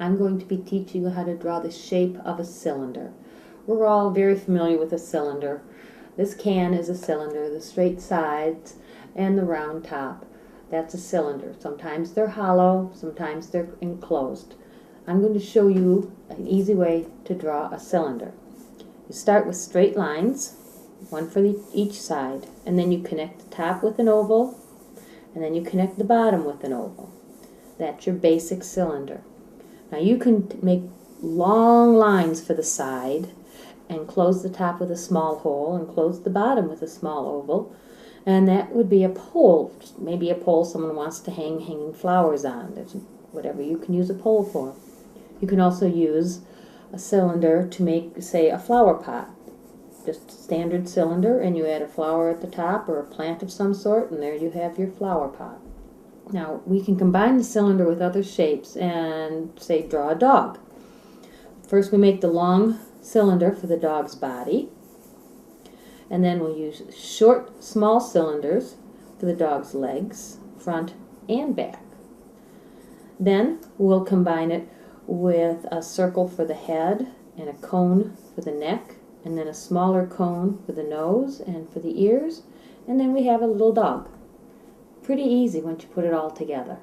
I'm going to be teaching you how to draw the shape of a cylinder. We're all very familiar with a cylinder. This can is a cylinder, the straight sides and the round top. That's a cylinder. Sometimes they're hollow, sometimes they're enclosed. I'm going to show you an easy way to draw a cylinder. You start with straight lines, one for each side, and then you connect the top with an oval, and then you connect the bottom with an oval. That's your basic cylinder. Now you can make long lines for the side and close the top with a small hole and close the bottom with a small oval, and that would be a pole. Maybe a pole someone wants to hang hanging flowers on. There's whatever you can use a pole for. You can also use a cylinder to make, say, a flower pot. Just a standard cylinder, and you add a flower at the top or a plant of some sort, and there you have your flower pot. Now we can combine the cylinder with other shapes and, say, draw a dog. First we make the long cylinder for the dog's body, and then we'll use short, small cylinders for the dog's legs, front and back. Then we'll combine it with a circle for the head and a cone for the neck, and then a smaller cone for the nose and for the ears, and then we have a little dog. Pretty easy once you put it all together.